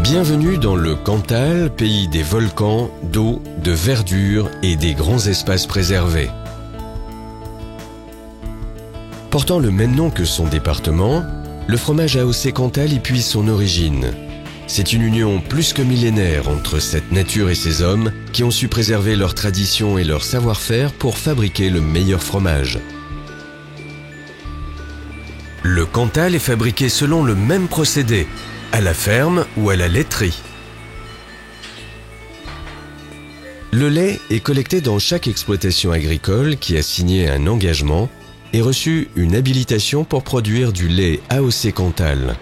Bienvenue dans le Cantal, pays des volcans, d'eau, de verdure et des grands espaces préservés. Portant le même nom que son département, le fromage AOC Cantal y puise son origine. C'est une union plus que millénaire entre cette nature et ces hommes qui ont su préserver leur tradition et leur savoir-faire pour fabriquer le meilleur fromage. Le Cantal est fabriqué selon le même procédé, à la ferme ou à la laiterie. Le lait est collecté dans chaque exploitation agricole qui a signé un engagement et reçu une habilitation pour produire du lait AOC Cantal.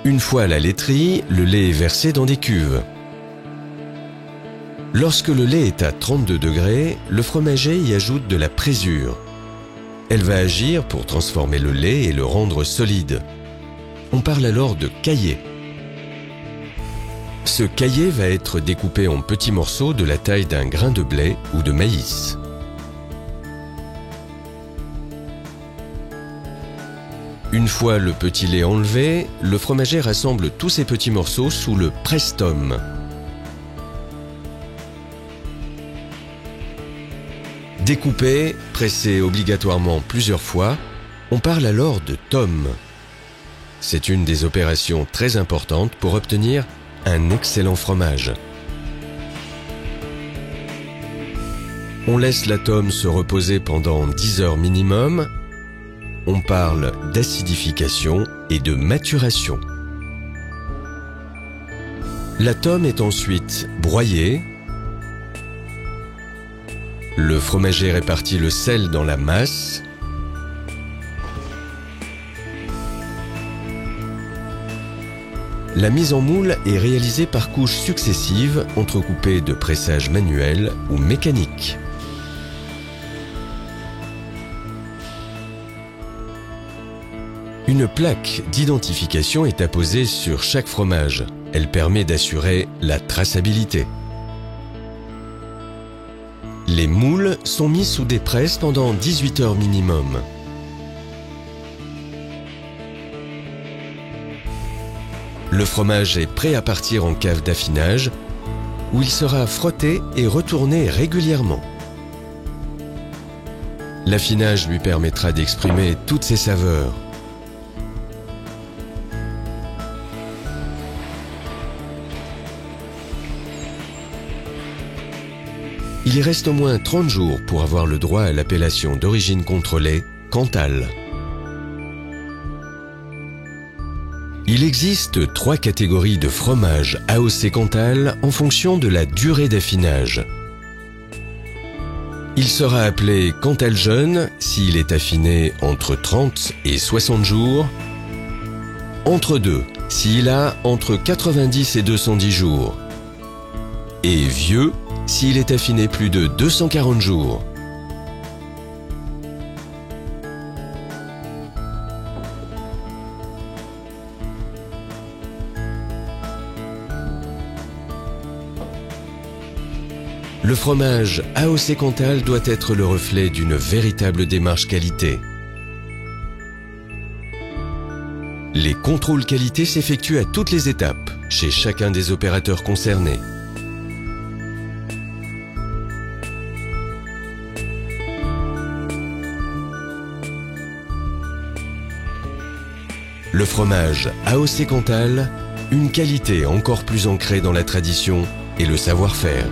Une fois à la laiterie, le lait est versé dans des cuves. Lorsque le lait est à 32 degrés, le fromager y ajoute de la présure. Elle va agir pour transformer le lait et le rendre solide. On parle alors de caillé. Ce caillé va être découpé en petits morceaux de la taille d'un grain de blé ou de maïs. Une fois le petit lait enlevé, le fromager rassemble tous ces petits morceaux sous le presse-tome. Découpé, pressé obligatoirement plusieurs fois, on parle alors de tome. C'est une des opérations très importantes pour obtenir un excellent fromage. On laisse la tome se reposer pendant 10 heures minimum. On parle d'acidification et de maturation. La tome est ensuite broyée. Le fromager répartit le sel dans la masse. La mise en moule est réalisée par couches successives, entrecoupées de pressage manuel ou mécanique. Une plaque d'identification est apposée sur chaque fromage. Elle permet d'assurer la traçabilité. Les moules sont mis sous des presses pendant 18 heures minimum. Le fromage est prêt à partir en cave d'affinage, où il sera frotté et retourné régulièrement. L'affinage lui permettra d'exprimer toutes ses saveurs. Il y reste au moins 30 jours pour avoir le droit à l'appellation d'origine contrôlée Cantal. Il existe 3 catégories de fromage AOC Cantal en fonction de la durée d'affinage. Il sera appelé Cantal jeune s'il est affiné entre 30 et 60 jours, entre 2 s'il a entre 90 et 210 jours, et vieux s'il est affiné plus de 240 jours. Le fromage AOC Cantal doit être le reflet d'une véritable démarche qualité. Les contrôles qualité s'effectuent à toutes les étapes, chez chacun des opérateurs concernés. Le fromage AOC Cantal, une qualité encore plus ancrée dans la tradition et le savoir-faire.